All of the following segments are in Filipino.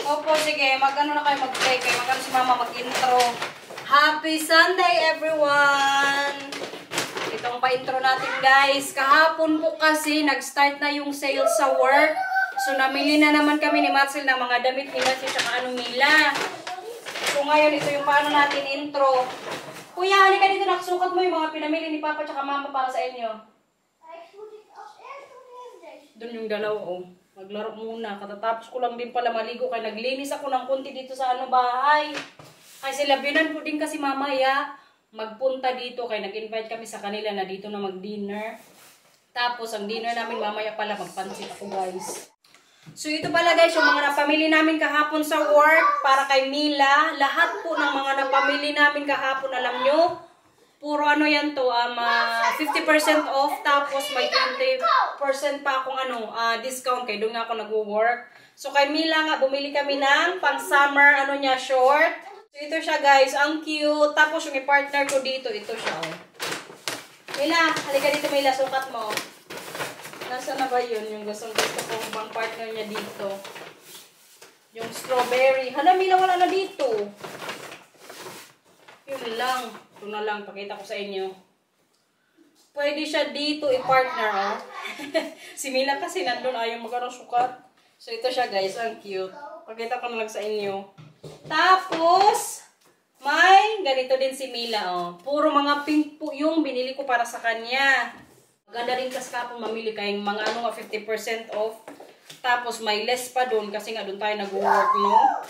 Opo, sige. Mag-ano na kayo mag-play kayo. Mag-ano si mama mag-intro. Happy Sunday, everyone! Itong pa-intro natin, guys. Kahapon po kasi nag-start na yung sales sa work. So, namili na naman kami ni Matzel ng mga damit ni Matzel tsaka ano Mila. So, ngayon, ito yung paano natin intro. Kuya, halika dito. Nakasukat mo yung mga pinamili ni Papa tsaka Mama para sa inyo. Doon yung dalawa, oh. Maglaro muna. Katatapos ko lang din pala maligo kaya naglinis ako ng konti dito sa bahay. Ay sila binan po din kasi mamaya magpunta dito kaya nag-invite kami sa kanila na dito na mag-dinner. Tapos ang dinner namin mamaya pala magpansit ako, guys. So ito pala, guys, yung mga napamili namin kahapon sa work para kay Mila. Lahat po ng mga napamili namin kahapon, alam nyo, puro ano yan to, 50% off, tapos may 20% pa akong discount kaya doon nga ako nag-work. So kay Mila nga, bumili kami ng pang summer, short. So ito siya, guys, ang cute. Tapos yung partner ko dito, ito siya, oh. Mila, halika dito, Mila, sukat mo. Nasaan na ba yun? Yung gusto kong pang partner niya dito. Yung strawberry. Hala, Mila, wala na dito. Yun lang. Ito na lang, pakita ko sa inyo. Pwede siya dito i-partner, oh. Si Mila kasi nandun ayaw magkaroon sukat. So ito siya, guys, ang cute. Pakita ko na lang sa inyo. Tapos, may ganito din si Mila, oh. Puro mga pink po yung binili ko para sa kanya. Maganda rin kasi kapong mamili kayong mga 50% off. Tapos may less pa doon kasi nga doon tayo nag-work, no?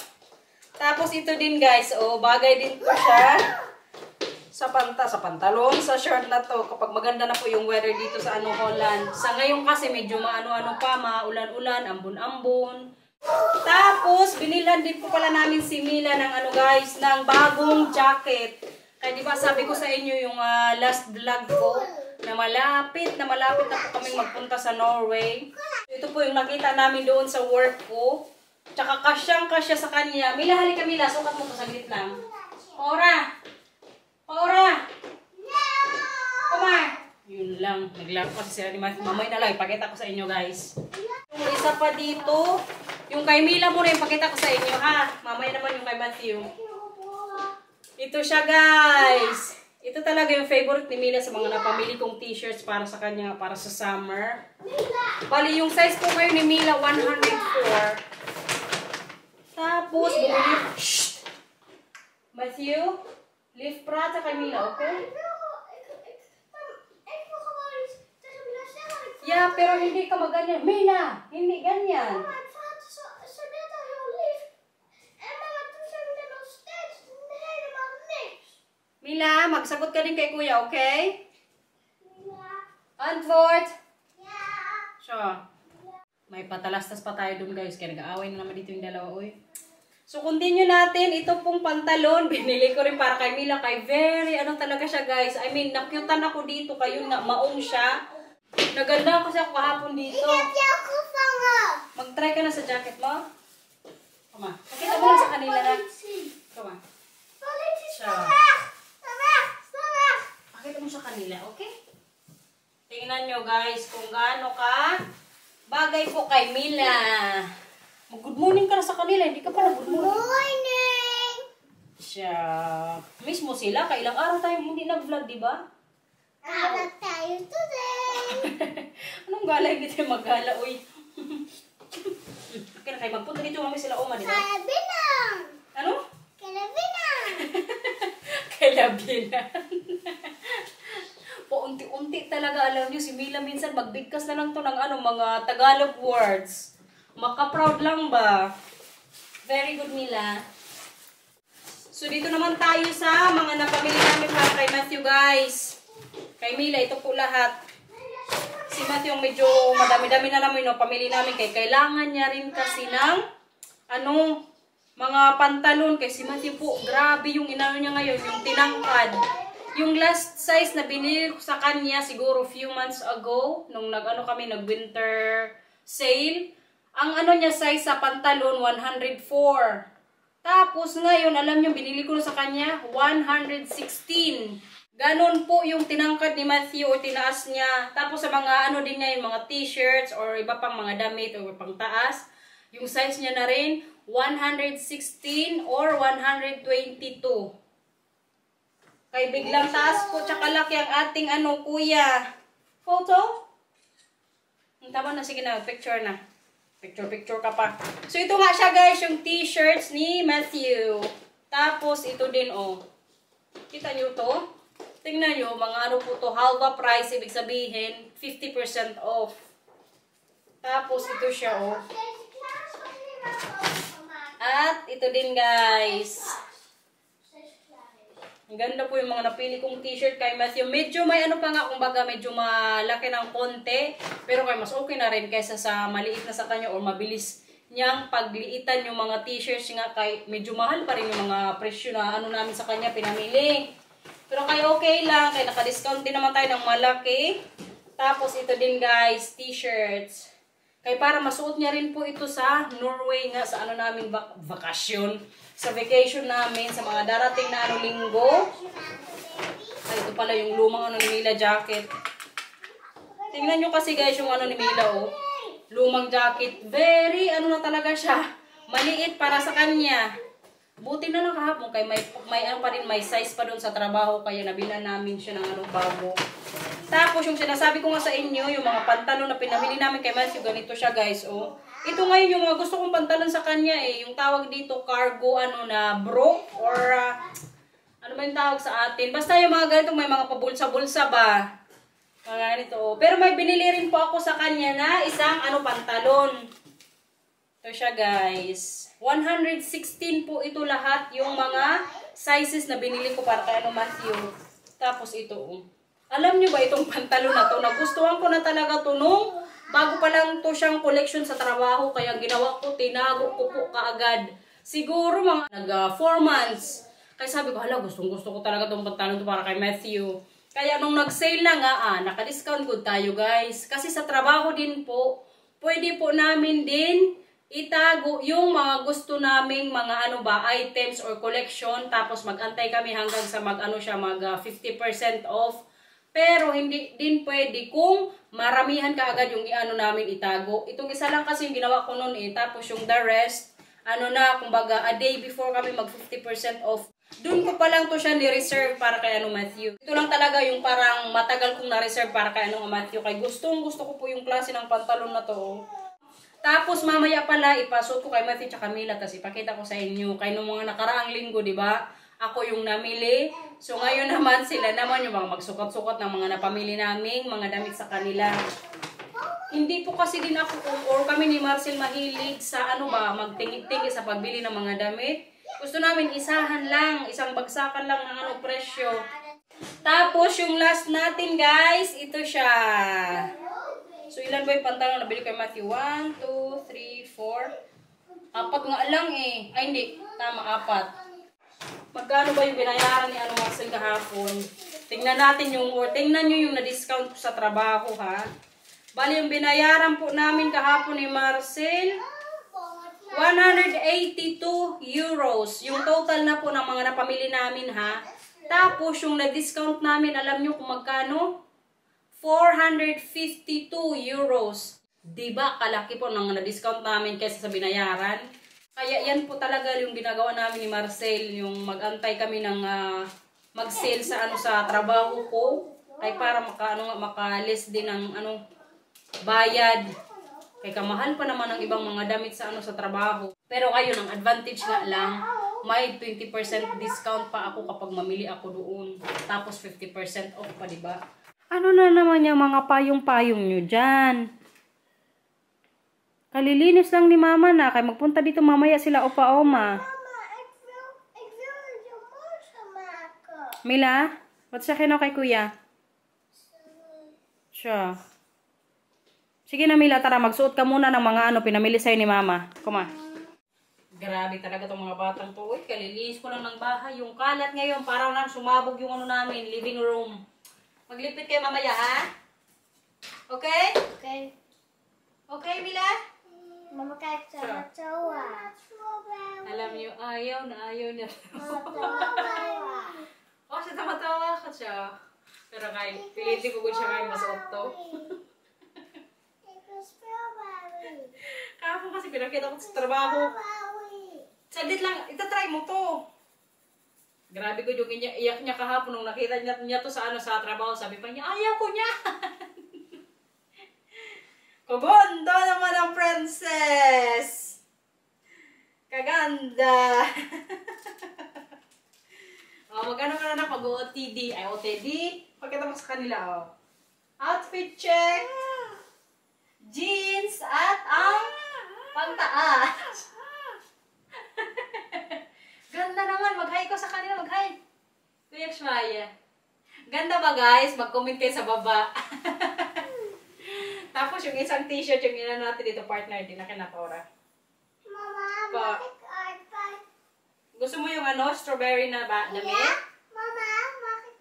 Tapos ito din, guys, oh, bagay din po siya sa pantalon, sa shirt na to, kapag maganda na po yung weather dito sa Holland. Sa ngayon kasi medyo maano-ano pa, maulan-ulan, ambon-ambon. Tapos, binilhan din po pala namin si Mila ng guys, ng bagong jacket. Kaya di ba sabi ko sa inyo yung last vlog ko, na malapit na po kami magpunta sa Norway. Ito po yung nakita namin doon sa work ko. Tsaka kasyang-kasya sa kanya. Mila, halika Mila, sukat mo to, saglit lang. Ora! Ora! Come on! Yun lang. Naglaro kasi sila ni Mamay na lang. Ipakita ko sa inyo, guys. Yung isa pa dito, yung kay Mila muna ipakita ko sa inyo, ha? Mamay naman yung kay Matthew. Ito siya, guys. Ito talaga yung favorite ni Mila sa mga napamili kong t-shirts para sa kanya, para sa summer. Bali, yung size ko ngayon ni Mila, 104. Tapos, bumili. Shh! Matthew? Lift praten kay Mila, okay? Ja, pero hindi ka maganyan. Mila, hindi ganyan. Mila, magsagot ka din kay Kuya, okay? Antwort? Siya. May patalastas pa tayo dun, guys. Kaya nag-aaway na naman dito yung dalawa, oy. So, continue natin. Ito pong pantalon, binili ko rin para kay Mila. Kay very, talaga siya, guys. I mean, nakyutan ako dito. Kayo na, maong siya. Naganda kasi ako kahapon dito. Mag-try ka na sa jacket mo. Come on. Pakita mo lang sa kanila na. Come on. Siya. Pakita mo sa kanila, okay? Tingnan nyo, guys, kung gaano ka bagay po kay Mila. Mag-good morning ka na sa kanila. Hindi ka pa na-good morning. Good morning! Siya. Miss mo sila. Kailang araw tayo hindi nag-vlog, di ba? Gala tayo today. Anong gala? Hindi tayo mag-gala, uy. Okay na kayo. Magpunta dito mami sila Oma, di ba? Kalabinan! Ano? Kalabinan! Kalabinan. Paunti-unti talaga. Alam nyo, si Mila minsan magbigkas na lang to ng mga Tagalog words. Maka-proud lang ba? Very good, Mila. So, dito naman tayo sa mga napamili namin para kay Matthew, guys. Kay Mila, ito po lahat. Si Matthew, medyo madami-dami na namin, pamili namin. Kailangan niya rin kasi ng, mga pantalon. Kay si Matthew po, grabe yung inano niya ngayon, yung tinangkad. Yung last size na binili ko sa kanya, siguro few months ago, nung kami, nag-winter sale. Ang niya size sa pantalon, 104. Tapos ngayon, alam nyo, binili ko sa kanya, 116. Ganon po yung tinangkad ni Matthew o tinaas niya. Tapos sa mga din niya, yung mga t-shirts or iba pang mga damit o pang taas. Yung size niya na rin, 116 or 122. Kay biglang taas po tsaka laki ang ating kuya. Photo? Tama na, sige na, picture na. Picture ka pa. So, ito nga siya guys, yung t-shirts ni Matthew. Tapos, ito din, Kita nyo to? Tingnan nyo, mga po to, halva price, ibig sabihin, 50% off. Tapos, ito siya, At, ito din guys. Ang ganda po yung mga napili kong t-shirt kay Matthew. Medyo may pa nga, kumbaga medyo malaki ng konti. Pero kay mas okay na rin kaysa sa maliit na sa kanya or mabilis niyang pagliitan yung mga t-shirts nga kay medyo mahal pa rin yung mga presyo na namin sa kanya pinamili. Pero kay okay lang, kay naka-discount din naman tayo ng malaki. Tapos ito din guys, t-shirts. Kay para masuot niya rin po ito sa Norway nga sa namin bakasyon. Sa vacation namin, sa mga darating na linggo. Ay, ito pala yung lumang ni Mila jacket. Tingnan nyo kasi guys yung ni Mila, lumang jacket. Very, na talaga siya. Maliit para sa kanya. Buti na lang kahapon, kay may pa rin, may size pa doon sa trabaho. Kaya nabila namin siya ng bago. Tapos yung sinasabi ko nga sa inyo, yung mga pantalon na pinamili namin kay Matthew, ganito siya guys, Ito ngayon yung mga gusto kong pantalon sa kanya yung tawag dito cargo na bro or ano ba yung tawag sa atin? Basta yung mga ganito may mga pabulsa-bulsa ba? Mga ganito. Pero may binili rin po ako sa kanya na isang pantalon. Ito siya guys. 116 po ito lahat yung mga sizes na binili ko para kay Matthew. Tapos ito Alam nyo ba itong pantalon na to? Nagustuhan ko na talaga to nung bago pa lang to siyang collection sa trabaho, kaya ginawa ko, tinago ko po kaagad. Siguro mga 4 months. Kaya sabi ko, gustong ko talaga itong pantalon to para kay Matthew. Kaya nung nag-sale na nga, naka-discount good tayo guys. Kasi sa trabaho din po, pwede po namin din itago yung mga gusto naming mga items or collection. Tapos mag-antay kami hanggang sa mag 50% off. Pero hindi din pwede kung maramihan ka agad yung namin itago. Itong isa lang kasi yung ginawa ko noon Tapos yung the rest, kumbaga a day before kami mag 50% off. Doon ko pa lang to siya ni-reserve para kay Matthew. Ito lang talaga yung parang matagal kong na-reserve para kay Matthew. Kay gusto ko po yung klase ng pantalon na to. Tapos mamaya pala ipasok ko kay Matthew tsaka Mila. Tapos ipakita ko sa inyo. Kay nung mga nakaraang linggo, di ba? Ako yung namili. So ngayon naman sila naman yung mga magsukat-sukat ng mga napamili naming mga damit sa kanila. Hindi po kasi din ako or kami ni Marcel mahilig sa magtingit-tingit sa pagbili ng mga damit. Gusto namin isahan lang, isang bagsakan lang ng presyo. Tapos yung last natin guys, ito siya. So ilan ba yung pantalon na nabili kay Matthew? 1, 2, 3, 4. 4 nga lang Ay hindi, tama 4. Magkano ba yung binayaran ni Marcel kahapon? Tingnan natin tingnan nyo yung na-discount sa trabaho ha. Bali yung binayaran po namin kahapon ni Marcel, 182 euros. Yung total na po ng mga napamili namin ha. Tapos yung na-discount namin, alam nyo kung magkano? 452 euros. Diba kalaki po ng na-discount namin kaysa sa binayaran? Kaya yan po talaga yung ginagawa namin ni Marcel, yung mag-antay kami ng mag-sale sa sa trabaho ko ay para maka-less din ng bayad. Kaya kamahal pa naman ang ibang mga damit sa sa trabaho. Pero kayo ng advantage nga lang, may 20% discount pa ako kapag mamili ako doon. Tapos 50% off pa, di ba? Ano na naman yung mga payong-payong nyo dyan? Kalilinis lang ni Mama na. Kaya magpunta dito mamaya sila opa-oma. Mila, what's sa kay Kuya? Siya. Sige na Mila, tara magsuot ka muna ng mga pinamili sa'yo ni Mama. Kuma. Grabe talaga tong mga batang to. Uy, kalilinis ko lang ng bahay. Yung kalat ngayon, parang lang sumabog yung namin, living room. Maglipit kayo mamaya, ha? Okay? Okay. Okay, Mila? Mama kahit tawa. Alam niyo, ayaw na. Tawa. Oh, siya tamatawa ka siya. Pero kahit pilitin ko siya ngayon masuot to. Kahapon kasi pinakita ko sa trabaho. Saglit lang, itatry mo to. Grabe ko yung iyak niya kahapon nung nakita niya to sa sa trabaho. Sabi pa niya, ayaw ko niya. Kaganda naman ang princess. Kaganda. Magano ka na mag-OTD. Ay, OTD. Pagkita mo sa kanila, outfit check. Jeans at ang pangtaas. Ganda naman. Mag-hi ko sa kanila. Mag-hi. Kuya Shmaya. Ganda ba guys? Mag-comment kayo sa baba. Tapos yung isang t-shirt yung ina natin dito partner din na kinapora. Mama, bakit art? Gusto mo yung strawberry na damit? Yeah? Mama, bakit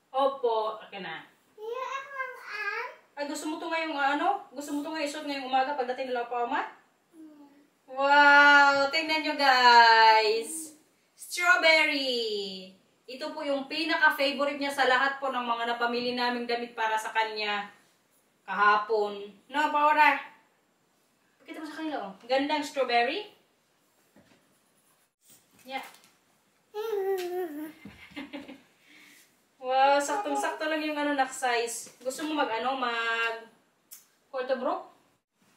Opo. Okay na. Ay, gusto mo to ngayong Gusto mo to ngayong isuot ngayong umaga pagdating nila pa, Ma? Wow! Tingnan nyo, guys! Strawberry! Ito po yung pinaka-favorite niya sa lahat po ng mga napamili naming damit para sa kanya kahapon. No, Paura? Pakita mo sa kanila, Gandang strawberry. Yeah. Wow, saktong-sakto lang yung nak size. Gusto mo quarter bro?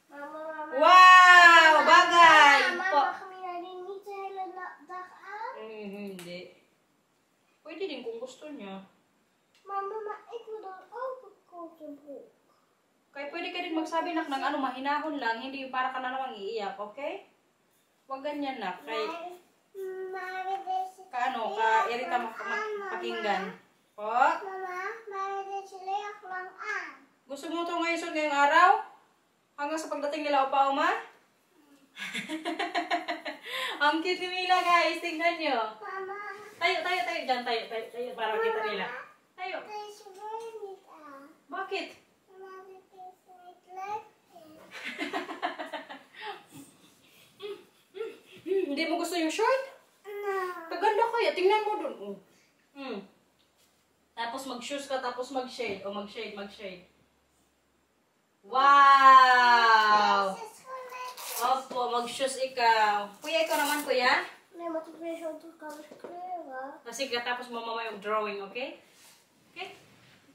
Mama. Wow! Bagay! Mama, kami narinig sa dakaan. Hindi. Pwede din kung gusto niya. Mama, ikaw daw quarter bro. Kaya pwede ka din magsabi ng mahinahon lang, hindi yung para ka na namang iiyak, okay? Huwag ganyan nak. Kay irita pakinggan. Po? Mama, may sila ako lang Gusto mo ito ngayong araw? Hanggang sa pagdating nila upa-uma? Ang cute ni Mila, guys. Tingnan nyo. Mama. Tayo. Diyan, tayo. Para makita nila. Tayo. Bakit? Hindi mo gusto yung short? No. Kaganda kaya. Tingnan mo dun. Tapos mag-shoes ka, tapos mag-shade. Mag-shade. Wow! Opo, mag-shoes ikaw. Kuya, ikaw naman, kuya? May motivation to college clear, Kasi tapos mamamay yung drawing, okay? Okay?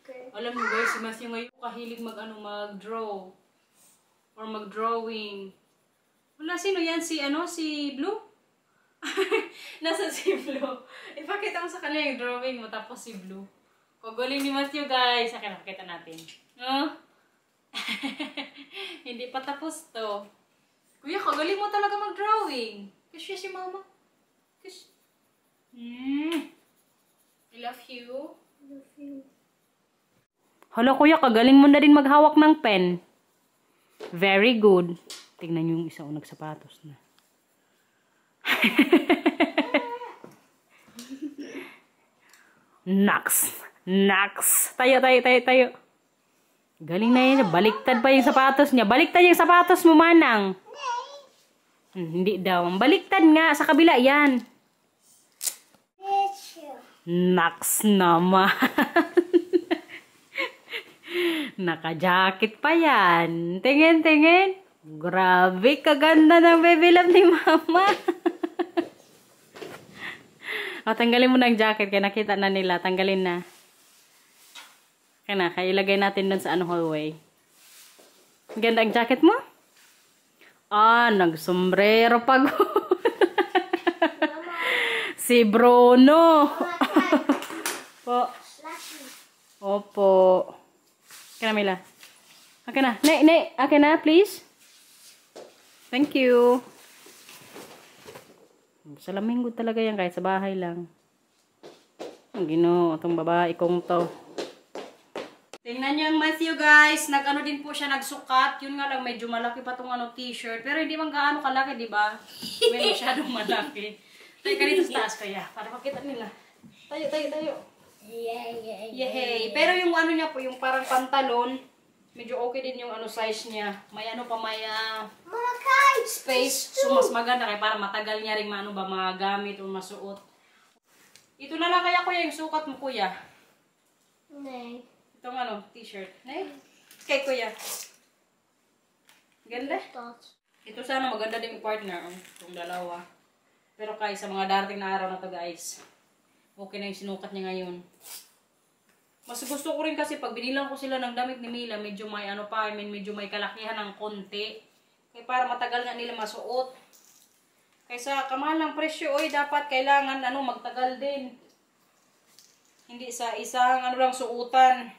Okay. Alam mo guys, si Matthew ngayon kahilig mag-draw. Or mag-drawing. Wala, sino yan? Si Blue? Nasaan si Blue? Ipakita mo sa kanila yung drawing mo, tapos si Blue. Kagaling ni Matthew, guys. Akin, nakakita natin. Hindi pa tapos to. Kuya, kagaling mo talaga mag-drawing. Kiss si mama. Kiss. I love you. Hala, kuya, kagaling mo na din maghawak ng pen. Very good. Tingnan yung isa nagsapatos na. Nax. Tayo. Galing na yun. Baliktad pa yung sapatos niya. Baliktad yung sapatos mo, manang. Hindi daw. Baliktad nga. Sa kabila yan. Nax naman. Naka-jacket pa yan. Tingin. Grabe, kaganda ng baby love ni mama. Tanggalin mo na ang jacket. Kaya nakita na nila. Tanggalin na. Kaya ilagay natin dun sa hallway. Ganda ang jacket mo? Nagsombrero pag. Si Bruno. Po. Opo. Kaya Mila. Okay na. Nay. Okay na, please. Thank you. Salamin ko talaga yan kahit sa bahay lang. Ang itong babae kong to. Tingnan niyo yung Matthew, guys. Nag-ano din po siya, nagsukat. Yun nga lang, medyo malaki pa tong t-shirt. Pero hindi man gaano kalaki, di ba? May masyadong malaki. Tayo ka dito sa taas kaya, para makita nila. Tayo. Yay. Pero yung niya po, yung parang pantalon, medyo okay din yung size niya. May may space. So, mas maganda kaya para matagal niya rin magamit o masuot. Ito na lang kaya, kuya, yung sukat mo, kuya. Nay. Itong t-shirt. Nay? Kay kuya. Ganda? Ito sana maganda din partner, kung dalawa. Pero kaya sa mga darating na araw na to guys, okay na yung sinukat niya ngayon. Mas gusto ko rin kasi pag binilang ko sila ng damit ni Mila, medyo may ano pa, medyo may kalakihan ng konti. Kaya para matagal nga nila masuot. Kaysa kamahal ng presyo, oy, dapat kailangan magtagal din. Hindi sa isang lang suotan.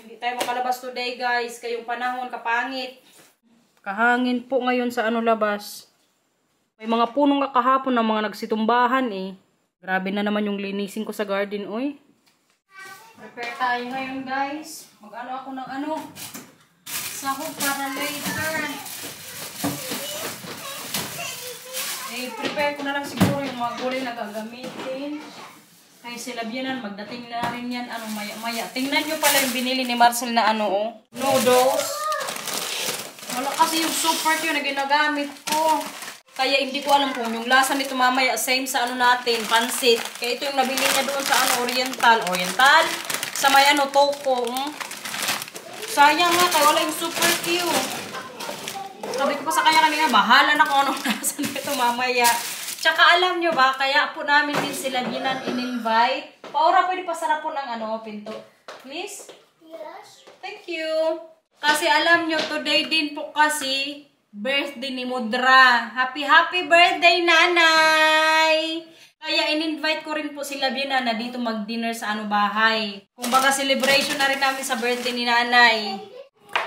Hindi tayo makalabas today guys, kayong panahon kapangit. Kahangin po ngayon sa labas. May mga punong kahapon na mga nagsitumbahan eh. Grabe na naman yung linisin ko sa garden, oy. Prepare tayo ngayon guys. Mag-ano ako ng sahog para later. Prepare ko na lang siguro yung mga gulay na gagamitin. Kaya sila biyanan, magdating na rin yan, maya. Tingnan nyo pala yung binili ni Marcel na noodles. Wala kasi yung super yun na ginagamit ko. Kaya hindi ko alam kung yung lasa nito mamaya same sa natin, pansit. Kaya ito yung nabili niya doon sa Oriental. Sa may toko. Sayang nga, kaya wala yung super cute. Sabi ko pa sa kanya kanina, bahala na kung anong lasa nito mamaya. Tsaka alam nyo ba, kaya po namin din sila binan in-invite. Paura, pwede pasara po ng pinto. Please? Yes. Thank you. Kasi alam nyo, today din po kasi birthday ni Mudra. Happy birthday, nanay! Kaya in-invite ko rin po sila binan na dito mag-dinner sa bahay. Kung baga celebration na rin namin sa birthday ni nanay.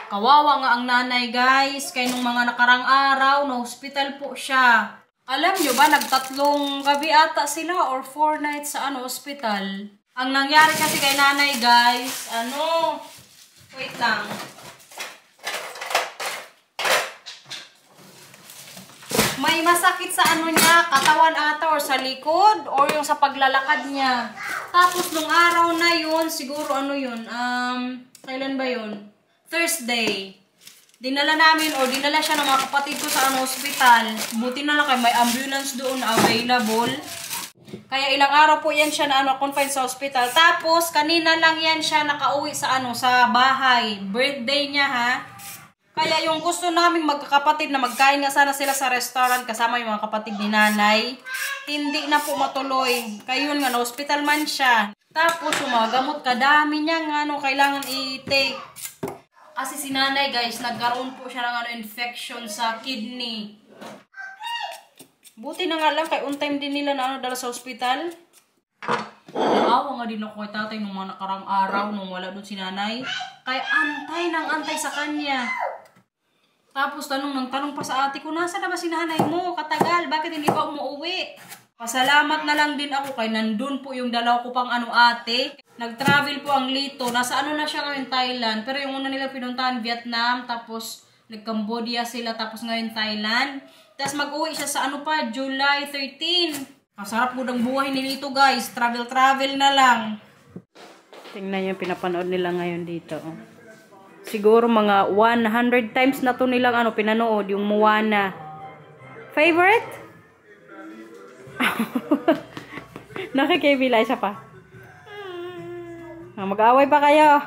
Kawawa nga ang nanay guys. Kaya nung mga nakarang araw, na-hospital po siya. Alam nyo ba, nagtatlong gabi ata sila or 4 nights sa hospital. Ang nangyari kasi kay nanay guys, wait lang. May masakit sa niya, katawan ata or sa likod or yung sa paglalakad niya. Tapos nung araw na yun, siguro kailan ba yun? Thursday. Dinala siya ng mga kapatid ko sa hospital. Buti na lang may ambulance doon na available. Kaya ilang araw po yan siya na confined sa hospital. Tapos kanina lang yan siya nakauwi sa sa bahay. Birthday niya ha. Kaya yung gusto namin magkakapatid na magkain nga sana sila sa restaurant kasama yung mga kapatid ni nanay, hindi na po matuloy. Kaya yun nga, na-hospital man siya. Tapos yung mga gamot, kadami niya nga kailangan i-take. Kasi si nanay guys, nagkaroon po siya ng infection sa kidney. Buti na nga lang, kay on time din nila na dala sa hospital. Naawa nga din ako kay tatay nung mga nakarang araw nung wala doon si nanay. Kaya antay sa kanya. Tapos tanong pa sa ate ko, nasa na ba si nanay mo? Katagal, bakit hindi pa umuwi? Pasalamat na lang din ako kay nandun po yung dalaw ko pang ate. Nag-travel po ang Lito. Nasa na siya ngayon, Thailand. Pero yung una nila pinuntahan, Vietnam. Tapos nag-Cambodia sila. Tapos ngayon, Thailand. Tapos mag-uwi siya sa July 13. Masarap po ng buhay ni Lito guys. Travel na lang. Tingnan yung pinapanood nila ngayon dito. Siguro mga 100 times na to nilang pinanood. Yung Moana. Favorite? Nakikibila siya pa. Mag-away pa kayo.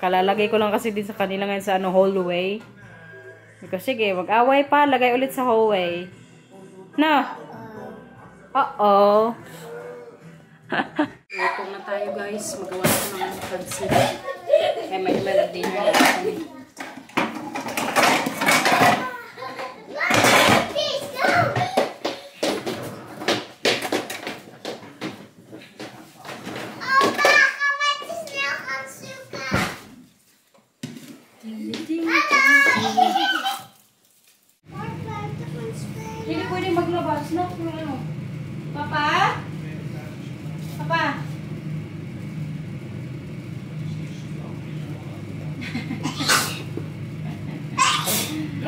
Kalalagay ko lang kasi din sa kanila ngayon sa hallway. Sige, mag-away pa. Lagay ulit sa hallway. Na. Uh-oh. Ito na tayo guys. Magawa na ng pansit. Kaya may dinner na kami. Hindi pwede maglabas, no? Papa? Papa?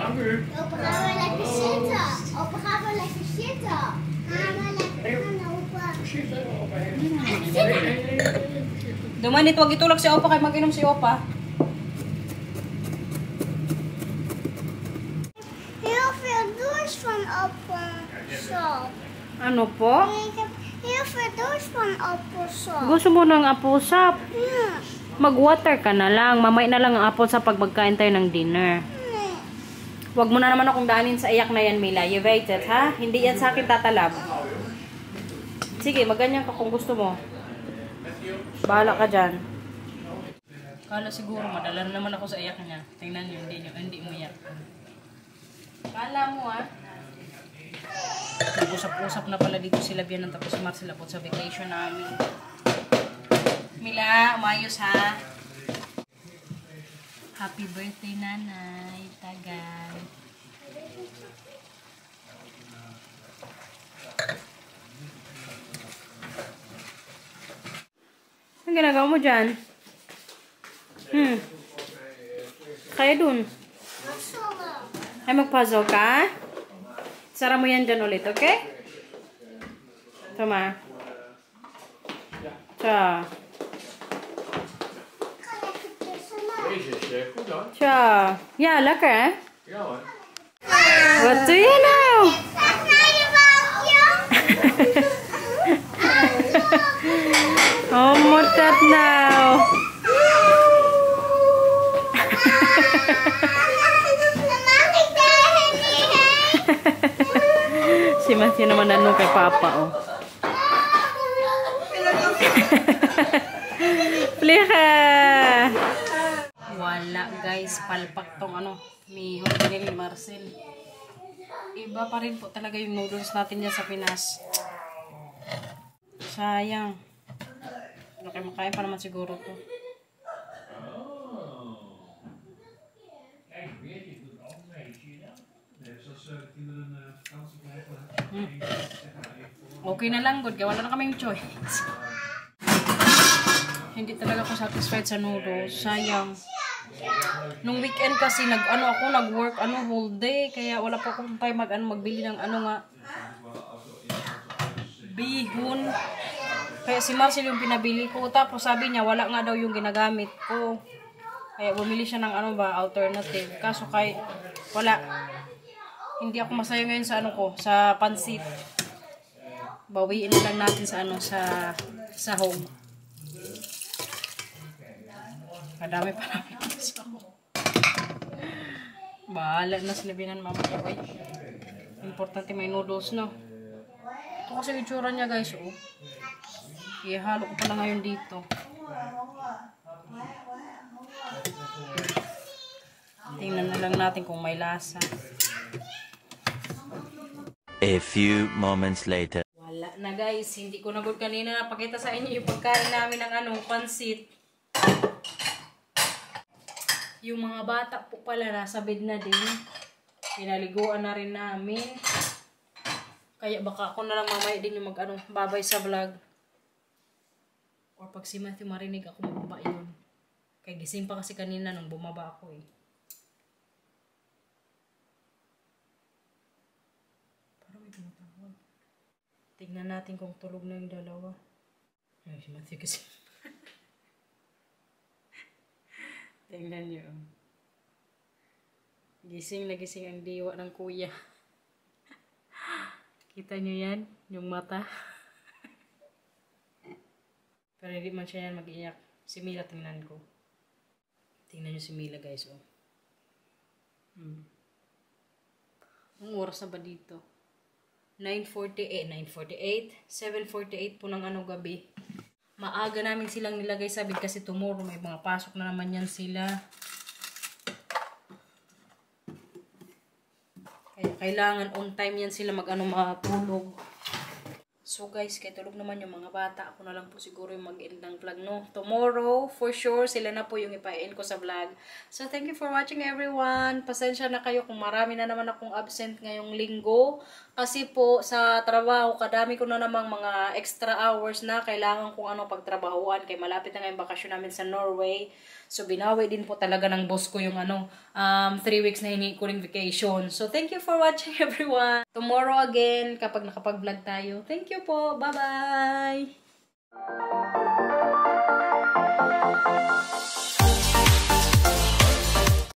Opa gaan we lekker zitten. Opa gaan we lekker zitten. Gaan we lekker gaan, opa. Dumanit, wag itulak si Opa kay mag-inom si Opa. Heel veel doos van appelsap. Ano po? Ik heb heel veel doos van appelsap. Gusto mo ng apple sap? Ja. Mag-water ka na lang. Mamay na lang ang apple sa pag magkain tayo ng dinner. Nee. Huwag mo na naman akong daanin sa iyak na yan, Mila. You waited, ha? Hindi yan sa akin tatalab. Sige, magganyan ka kung gusto mo. Bahala ka dyan. Kala siguro, madala na naman ako sa iyak niya. Tingnan nyo, hindi umiyak. Kala mo, ha? Nag-usap-usap na pala dito sila Bian tapos si Marcela po sa vacation namin. Mila, umayos, ha? Happy birthday, nanay. Tagal. Ang ginagawa mo dyan? Kaya dun. Ay, mag-puzzle ka? Sara mo yan dyan ulit, okay? Tama. Tja. Ja, lekker hè? Ja hoor. Wat doe je nou? Oh, moet dat nou? Si Matthew naman ano kay Papa, oh. Pliha! Wala, guys. Palpak tong ano, may hotel ni Marcel. Iba pa rin po talaga yung noodles natin dyan sa Pinas. Sayang. Okay, makain pa naman siguro to. Okay na lang, good. Wala na kaming choice. Hindi talaga ako satisfied sa noodles. Sayang. Nung weekend kasi nag-work whole day kaya wala pa akong time magbili ng bihon. Kaya si Marcel yung pinabili ko tapos sabi niya wala nga daw yung ginagamit ko. Kaya bumili siya ng alternative. Kaso wala. Hindi ako masaya ngayon sa pansit. Bawiin lang natin sa home. Kadami pa namin sa home. Bahala na sila binan mamaya. Importante may noodles, no? Ito kasi yung tsura niya, guys, oh. Ihalo ko pala ngayon dito. Tingnan na lang natin kung may lasa. A few moments later. Wala na, guys. Hindi ko na good kanina napakita sa inyo yung pagkain namin ng pansit. Yung mga bata po pala nasa bed na din. Pinaliguan na rin namin. Kaya baka ako na lang mamaya din yung babay sa vlog. Or pag si Matthew marinig ako mababa yun. Kaya gising pa kasi kanina nung bumaba ako eh. Parang may tumatawag. Tignan natin kung tulog na yung dalawa. Ay, si Matthew kasi. Tingnan nyo. Gising na gising ang diwa ng kuya. Kita nyo yan? Yung mata. Pero hindi man siya yan mag-iyak. Si Mila tingnan ko. Tingnan nyo si Mila, guys. Oh. Ang oras na ba dito? 9:48, 7:48 po ng gabi. Maaga namin silang nilagay sa bed kasi tomorrow may mga pasok na naman yan sila. Kaya kailangan on time yan sila matulog. So guys, kaya tulog naman yung mga bata. Ako na lang po siguro yung mag-end ng vlog, no? Tomorrow, for sure, sila na po yung ipa-end ko sa vlog. So thank you for watching, everyone. Pasensya na kayo kung marami na naman akong absent ngayong linggo. Kasi po, sa trabaho, kadami ko na namang mga extra hours na kailangan kong pagtrabahuan. Kaya malapit na ngayong bakasyon namin sa Norway. So binawi din po talaga ng boss ko yung 3 weeks na hini ko ring vacation. So thank you for watching, everyone. Tomorrow again, kapag nakapag-vlog tayo. Thank you po. Bye-bye!